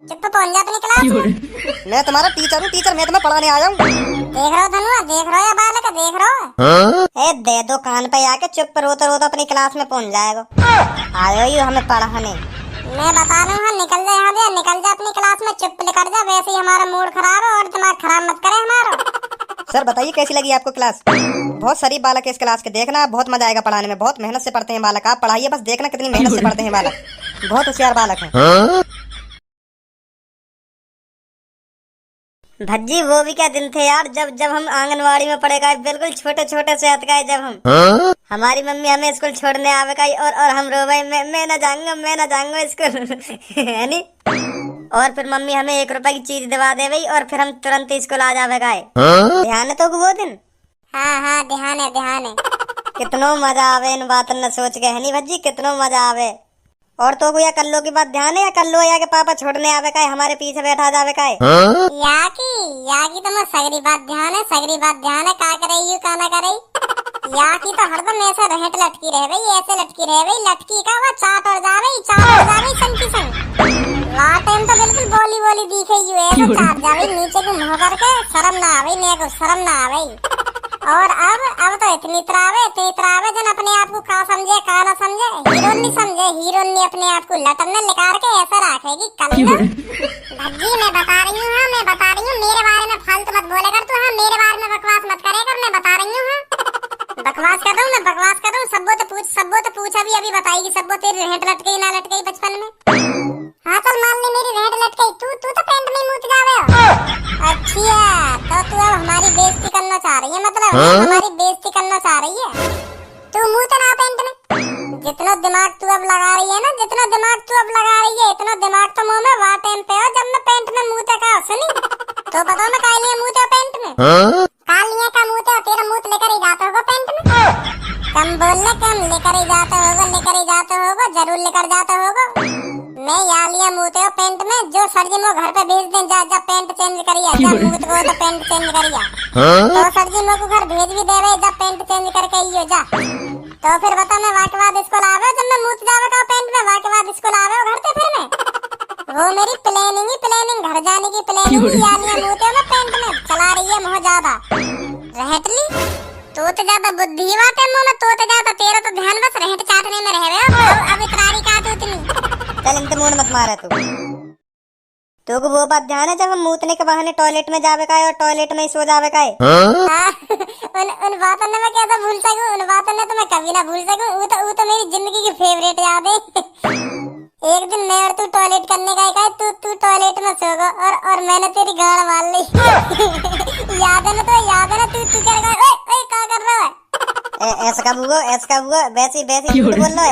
चुप पहुंच जा अपनी क्लास में। मैं तुम्हारा टीचर हूँ, टीचर मैं तुम्हें पढ़ाने आया हूँ। देख रहे हो धनुआ, देख रहे हो या बालक, देख रहे हो? ए दे दो कान पे आके, चुप रोते रोते अपनी क्लास में पहुंच जाएगा। आयो ही हमें पढ़ाने। मैं बता रहा हूँ निकल जा यहाँ से, निकल जा अपनी क्लास में, चुप कर जा, वैसे ही हमारा मूड खराब है और दिमाग खराब मत करे हमारा। सर बताइए कैसी लगी आपको क्लास? बहुत सारी बालक है इस क्लास के, देखना बहुत मजा आएगा पढ़ाने में, बहुत मेहनत से पढ़ते हैं बालक। आप पढ़ाइए बस, देखना कितनी मेहनत से पढ़ते हैं बालक, बहुत होशियार बालक हैं। भज्जी वो भी क्या दिन थे यार, जब जब हम आंगनवाड़ी में पढ़े गए, बिल्कुल छोटे छोटे से हथ गए, जब हम हमारी मम्मी हमें स्कूल छोड़ने आवे गई और हम रो भाई मैं ना जाऊंगा स्कूल है नी। और फिर मम्मी हमें 1 रुपए की चीज दिवा दे गई और फिर हम तुरंत स्कूल आ जावे गए। ध्यान है तो वो दिन? हाँ ध्यान है, ध्यान है। कितनो मजा आवे इन बातन न सोच के, है नी भज्जी, कितनो मजा आवे। और तो या कल्लो की बात ध्यान है, या कल्लो या के पापा छोड़ने आवे का हमारे पीछे बैठा जावे का या की तो मैं सगरी बात ध्यान है, सगरी बात ध्यान है। का करे यू का ना करे, या की तो हरदम ऐसे रहट लटकी रह गई, ऐसे लटकी रह गई, लटकी का वो चाट और जावे संकी संग। वहाँ टाइम तो बिल्कुल बोली बोली दिखे यू ऐसे चाट जावे नीचे को मुँह करके, शर्म ना आवे, ने को शर्म ना आवे। और अब तो इतनी त्रावे जन अपने आप को का समझे का ना समझे, हीरोइन नहीं समझे, हीरोइन ने अपने आप को लटन में लिकार के ऐसा रखेगी कल। भज्जी मैं बता रही हूँ, हाँ मैं बता रही हूँ, मेरे बारे में फालतू मत बोले कर तू, हाँ मेरे बारे में बकवास मत करे कर, मैं बता रही हूँ। हाँ बकवास कर रहा हूँ, मैं बकवास कर रहा हूँ। सबको तो पूछ अभी बताएगी, सबको तेरी रहट लट गई ना लट गई बचपन में। हाँ चल मान ली मेरी रहट लट गई, तू तो पैंट में मुँह जावे हो। अच्छा तो तू अब हमारी बेइज्जती करना चाह रही है, मतलब हमारी बेइज्जती करना चाह रही है। तू मुँह तो ना पैंट में, जितना दिमाग तू अब लगा रही है ना, जितना दिमाग तू अब लगा रही है, इतना दिमाग तो मुँह में वहाँ टाइम पे हो जब मैं पैंट में मुँह तक सुनी। तो बताओ मैं काहे लिए मुँह थे पैंट में? कालिया का मुँह थे, तेरा मुँह लेकर ही जाता होगा पैंट में। कम बोलने कम, लेकर ही जाता होगा, जरूर लेकर जाता होगा। मैं यहाँ लिया मुँह थे पैंट में, जो सर जी मोह घर पे भेज दे, जा पैंट चेंज करिया, जा मुँह को तो पैंट चेंज करिया। तो सर जी मोह को घर भेज भी दे रहे, जा पैंट चेंज करके आइयो जा। तो फिर बता मैं वहाँ के बाद स्कूल आवे, जब मैं मुँह जावे का पैंट में, वहाँ के बाद स्कूल आवे घर पे फिर मैं वो मेरी प्लानिंग घर जाने की प्लानिंग यहाँ लिया मुँह थे मैं पैंट में चला रही है मुँह ज्यादा रहटली। तो ज्यादा बुद्धि बात है मुँह में, तो ज्यादा तेरा तो ध्यान बस रहट चाटने में रह गया। अब इतरारी का तू इतनी चल इनके मूड मत मारे तो को वो बात ध्यान है जब हम मूतने के बहाने टॉयलेट में जावे का है और टॉयलेट में ही सो जावे का है। उन बातों ने मैं कैसे भूल सकूं, उन बातों ने तो मैं कभी ना भूल सकूं। वो तो मेरी जिंदगी की फेवरेट याद है। एक दिन मैं और तू टॉयलेट करने गए, तू टॉयलेट में सो गया और मैंने तेरी गाड़ मार ली। याद है ना तू क्या क्या कर रहा है? ऐसा कब हुआ? वैसे झूठ बोल रहा है,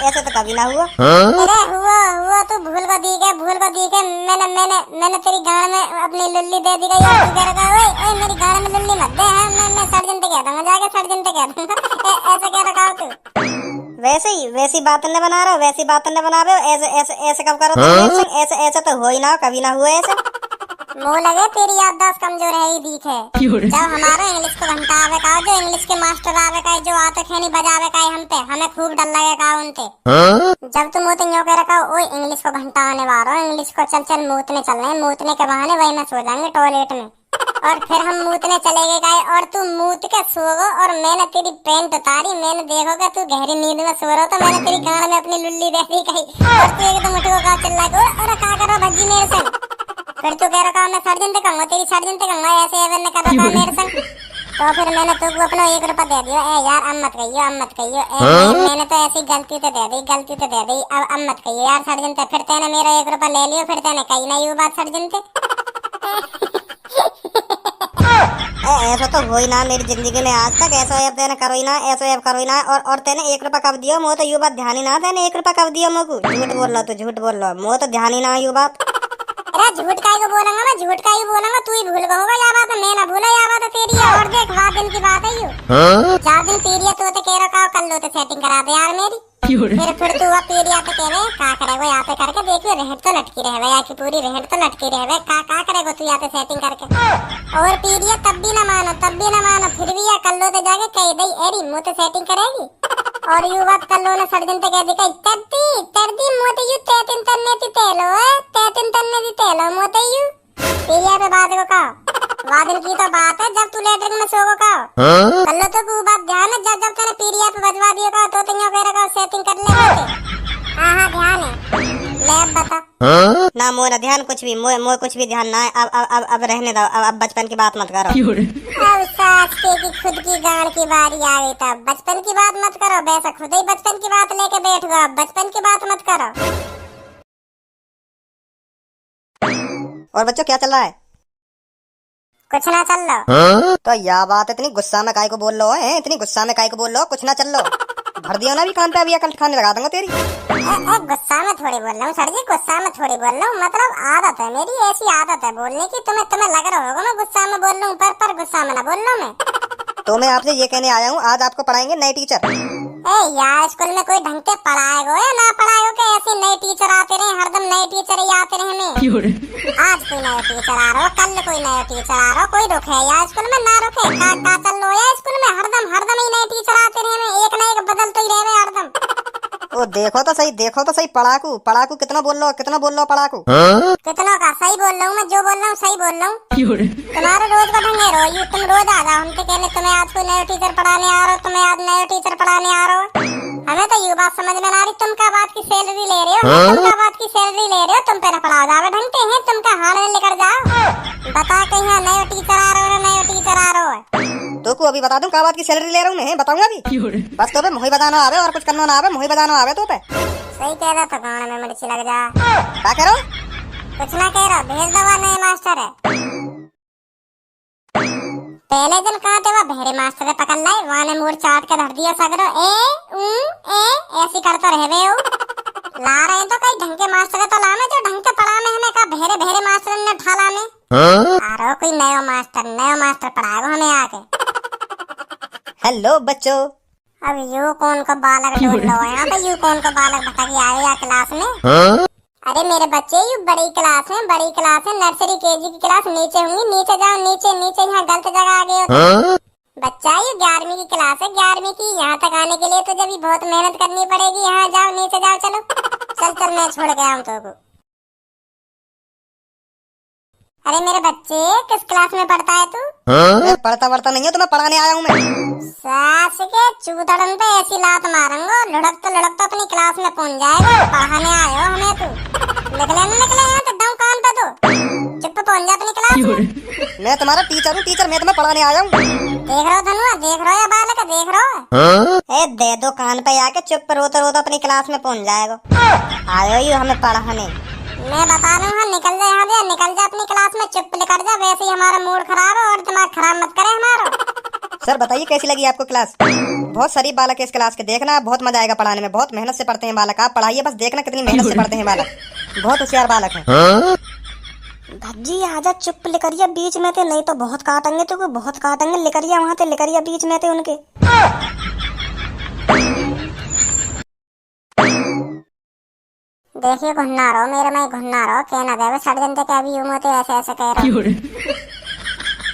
ऐसे तो कभी ना हुआ। अरे हुआ तू भूल को दी के मैंने तेरी गाड़ में अपनी लुल्ली दे दी गई और तू कह रहा है ओए मेरी गाड़ में लुल्ली मत दे। मैं सर्जन पे कहता हूँ, जाके सर्जन पे कहता हूँ। ऐसा क्या रखा तू? वैसी बात न बना रहे हो, वैसी बात न बना रहे हो, ऐसे कब करो तुम? ऐसे तो हो ही ना, कभी ना हुआ ऐसे। मुँह लगे तेरी याददाश्त कमजोर है ही दिख है। जब हमारा इंग्लिश को घंटा आवे का, जो इंग्लिश के मास्टर आवे का, जो आते खेनी बजावे का हम पे, हमें खूब डर लगे का उनते। जब तुम मुँह यूँ कह रखा ओ इंग्लिश को घंटा आने वाला हो, इंग्लिश को चल मूतने चल रहे, मूतने के बहाने वही में सो जाएंगे टॉयलेट में। और फिर हम मूतने चले गए और तू मूत के सो गो और मैंने तेरी पैंट उतारी, मैंने देखोगे तू गहरी नींद में सो रहा, तो मैंने तेरी गाड़ में अपनी लुल्ली दे दी कही और तू एकदम उठ का चिल्ला गो अरे क्या कर रहा भज्जी मेरे संग? फिर तू कह रहा मैं सर्जन तक कहूँगा, तेरी सर्जन तक कहूँगा, ऐसे एवन कर रहा था मेरे संग। तो फिर मैंने तुझको अपना 1 रुपया दे दिया। ए यार अब मत कहियो मैंने तो ऐसी गलती तो दे दी अब मत कहियो यार सर्जन थे। फिर तेने मेरा 1 रुपया ले लियो, फिर तेने कही ना ये बात सर्जन थे। ऐसा तो हो ही ना मेरी जिंदगी में आज तक, ऐसा ऐप देना करो ही ना, ऐसा ऐप करो ही ना। और तेने 1 रुपया कब दियो? मुझे तो यू बात ध्यान ही ना, तेने 1 रुपया कब दियो मुझको? झूठ बोल रहा मुझे तो ध्यान ही ना यू बात। अरे झूठ का ही बोलूंगा मैं, झूठ का ही बोलूंगा, तू ही भूल गया या बात मैं ना भूला या बात तेरी है। और देख 4 दिन की बात है यू, 4 दिन पीरियड तो कह रहा कल लो तो सेटिंग करा दे यार मेरी। फिर तू अब पीरियड आते कह रहे का करेगो यहाँ पे करके देखियो रहट तो लटकी रहे या की पूरी रहट तो लटकी रहे का करेगो तू यहाँ पे सेटिंग करके। और पीरियड तब भी ना मानो फिर भी या कल लो तो जाके कह दई एरी मुँह तो सेटिंग करेगी। और यू बात कर लो ना सर्जन ते कह दी कई तरती मोते यू तेतिन तन्ने ती तेलो है तेतिन तन्ने ती तेलो मोते यू पीरिया पे बात को कहो वादिन की तो बात है जब तू लेटरिन में सो को कहो कल तो को बात ध्यान है जब तने पीरिया पे बजवा दियो कहो तो तियो कह रहा सेटिंग कर ले हां ध्यान है ले अब बता ना मोरा ध्यान कुछ भी मोर कुछ भी ध्यान ना है। अब रहने दो। अब बचपन की बात मत करो। अब सास के की खुद की गाड़ की बारी आ गई तब बचपन की बात मत करो। वैसा खुद ही बचपन की बात लेके बैठ गो। अब बचपन की बात मत करो। और बच्चों क्या चल रहा है? कुछ ना चल लो। तो यह बात इतनी गुस्सा में काहे को बोल लो है? इतनी गुस्सा में काहे को बोल लो? कुछ ना चल लो। भर दियो ना भी कान पे। अभी अकल खाने लगा दूंगा तेरी। गुस्सा में थोड़ी बोल रहा हूँ सर जी। गुस्सा में थोड़ी बोल रहा हूँ। मतलब आदत है मेरी। ऐसी आदत है बोलने की। तुम्हें लग रहा होगा मैं गुस्सा में बोल रहा हूँ पर गुस्सा में ना बोल रहा हूँ मैं। तो मैं आपसे ये कहने आया हूँ आज आपको पढ़ाएंगे नए टीचर। यार स्कूल में कोई ढंग से पढ़ाएगा या ना पढ़ाएगा कि ऐसे नए टीचर आते रहे हरदम नए टीचर ही आते रहे हमें। आज कोई नया टीचर आ रहा हो कल कोई नया टीचर आ रहा हो। कोई रोके यार स्कूल में ना रोके का चल लो यार स्कूल में हरदम ही नए टीचर आते रहे हमें। एक ना एक बदल तो ही रहे हरदम। ओ देखो तो सही पढ़ाकू कितना बोल लो पढ़ाकू। कितना का सही बोल रहा हूँ मैं। जो बोल रहा हूँ सही बोल रहा हूँ। तुम्हारे रोज का ढंग है रो। तुम रोज आ जाओ हम तो कहने तुम्हें आज कोई नया टीचर पढ़ाने आ रहा हो। तुम्हें आज नया टीचर पढ़ाने आ रहा हो। हमें तो ये बात समझ में ना रही। तुम का बात की सैलरी ले रहे हो। तुम का बात की सैलरी ले रहे हो। तुम पे पढ़ाओ जाओ ढंग से हैं। तुम का हाथ में लेकर जाओ। बता कहीं नया टीचर आ रहा हो नया टीचर आ रहा हो। तो को अभी बता दूं का बात की सैलरी ले रहा हूँ मैं। बताऊंगा अभी। बस तो पे मुही बताना आवे और कुछ करना ना आवे। मुही बताना आवे तो पे। सही कह रहा था गाने में मिर्ची लग जा। क्या कह रहा हूँ? कुछ ना कह रहा। भेज दवा नए मास्टर है। पहले दिन कहा थे वो भेरे मास्टर ने पकड़ लाई। वहाँ ने मूड चाट के धर दिया सगरो। ऐसी करता रहे हो। ला रहे तो कई ढंग के मास्टर तो ला में जो ढंग के पढ़ा में हमें का भेरे मास्टर ने ढाला में। आ रहा कोई नया मास्टर पढ़ाएगा हमें आके। हेलो बच्चों। अब यू कौन को बालक ढूंढ लो यहाँ पे। यू कौन को बालक बता के आए या क्लास में। अरे मेरे बच्चे यू बड़ी क्लास है नर्सरी केजी की क्लास नीचे होंगी। नीचे जाओ नीचे यहाँ गलत जगह आ गए हो। बच्चा ये 11वीं की क्लास है 11वीं की। यहाँ तक आने के लिए तो जब बहुत मेहनत करनी पड़ेगी। यहाँ जाओ नीचे जाओ। चलो चल मैं छोड़ गया हूँ तो। अरे मेरे बच्चे किस क्लास में पढ़ता है तू? मैं पढ़ता नहीं हूँ। तो मैं पढ़ाने आया हूँ मैं। सास के चूतड़न पे ऐसी लात मारूंगा लुढ़क तो अपनी क्लास में पहुंच जाएगा। पढ़ाने आए हो हमें तू। निकले यहाँ तो दम कान पे तू। चुप पहुंच जा अपनी क्लास में। मैं तुम्हारा टीचर हूँ। मैं तुम्हें पढ़ाने आया हूँ। देख रहे हो धनुआ देख रहे हो या बालक देख रहे हो। दे दो कान पे आके चुप रोते अपनी क्लास में पहुंच जाएगा। आयो यू हमें पढ़ाने। मैं बता रहा हूँ निकल जा यहाँ से। निकल जा अपनी क्लास में चुप लेकर जा। वैसे ही हमारा मूड खराब है और दिमाग खराब मत करे हमारा। सर बताइए कैसी लगी आपको क्लास? बहुत शरीफ बालक है इस क्लास के। देखना बहुत मजा आएगा पढ़ाने में। बहुत मेहनत से पढ़ते हैं बालक। आप पढ़ाइए बस देखना कितनी मेहनत से पढ़ते हैं बालक। बहुत होशियार बालक है। भज्जी आजा चुप लेकरिया बीच में थे। नहीं तो बहुत काटेंगे तो बहुत काटेंगे। लेकरिया वहाँ थे लेकरिया बीच में थे उनके। देखिए घुन्ना रहो मेरे में घुन्ना रहो। कहना देवे सर्जन थे क्या भी यूं ऐसे कह रहे।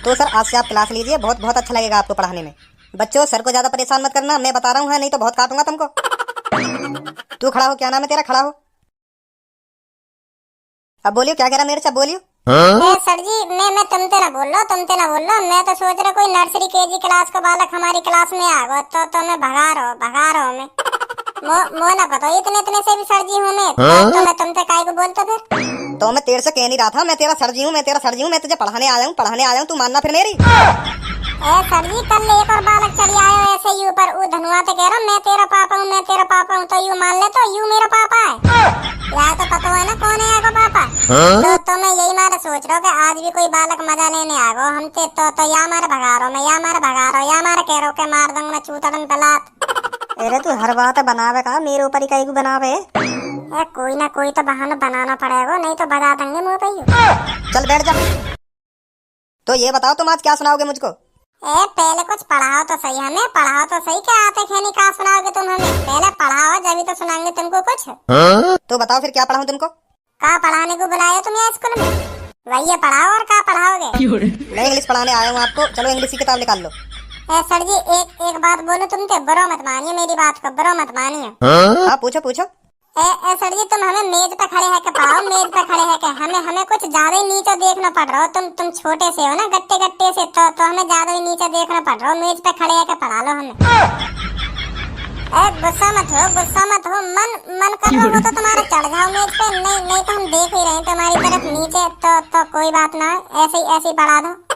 तो सर आज से आप क्लास लीजिए। बहुत अच्छा लगेगा आपको पढ़ाने में। बच्चों सर को ज्यादा परेशान मत करना। मैं बता रहा हूँ नहीं तो बहुत काटूंगा तुमको। तू खड़ा हो। क्या नाम है तेरा? खड़ा हो। अब बोलियो क्या कह रहा मेरे से। बोलियो। सर जी मैं तुमते ना बोल लो। मैं तो सोच रहा कोई नर्सरी केजी क्लास का बालक हमारी क्लास में आ गो तो मैं भगा रहा हूँ मैं ना पता इतने से भी सर जी हूँ मैं। तो मैं तुमसे काय को बोलता फिर। तो मैं तेरे से कह नहीं रहा था। मैं तेरा सर जी हूँ। मैं तुझे पढ़ाने आया हूँ। तू मानना फिर मेरी। सर जी कल एक और बालक चढ़ी आयो ऐसे ही ऊपर। धनुआ तो कह रहा मैं तेरा पापा हूँ। तो यू मान ले तो यू मेरा पापा है। यार तो पता है ना कौन है आपका पापा। तो मैं यही मारे सोच रहा हूँ कि आज भी कोई बालक मजा लेने आ गो हम तो या मारे भगा रहा हूँ या मारे कह रहा हूँ मार दूंगा चूतड़न पलात। अरे तू हर बात बनावे का मेरे ऊपर ही कहीं को बनावे। कोई ना कोई तो बहाना बनाना पड़ेगा नहीं तो बजा देंगे मुँह पे। चल बैठ जा। तो ये बताओ तुम आज क्या सुनाओगे मुझको? पहले कुछ पढ़ाओ तो सही। हमें पढ़ाओ तो सही। क्या आते खेनी का सुनाओगे तुम हमें? पहले पढ़ाओ जब तो सुनाएंगे तुमको कुछ। तो बताओ फिर क्या पढ़ाऊं तुमको? का पढ़ाने को बुलाया तुम यहाँ स्कूल में? वही पढ़ाओ और क्या पढ़ाओगे? मैं इंग्लिश पढ़ाने आया हूँ आपको। चलो इंग्लिश की किताब निकाल लो। सर जी एक बात बोलो, तुम तो बुरा मत मानिए, मेरी बात को बुरा मत मानिए। हाँ पूछो पूछो। सर जी तुम हमें मेज पे खड़े है के पढ़ाओ, मेज पे खड़े है के हमें कुछ ज्यादा ही नीचे देखना पड़ रहा हो। तुम छोटे से हो ना, गट्टे से, तो हमें ज्यादा ही नीचे देखना पड़ रहा हो। मेज पे खड़े है के पढ़ा लो हमें। गुस्सा मत हो, मन कर रहा हो तो तुम्हारा चढ़ जाओ मेज पे, नहीं तो हम देख ही रहे हैं तुम्हारी तरफ नीचे, तो कोई बात ना है, ऐसे ही पढ़ा दो।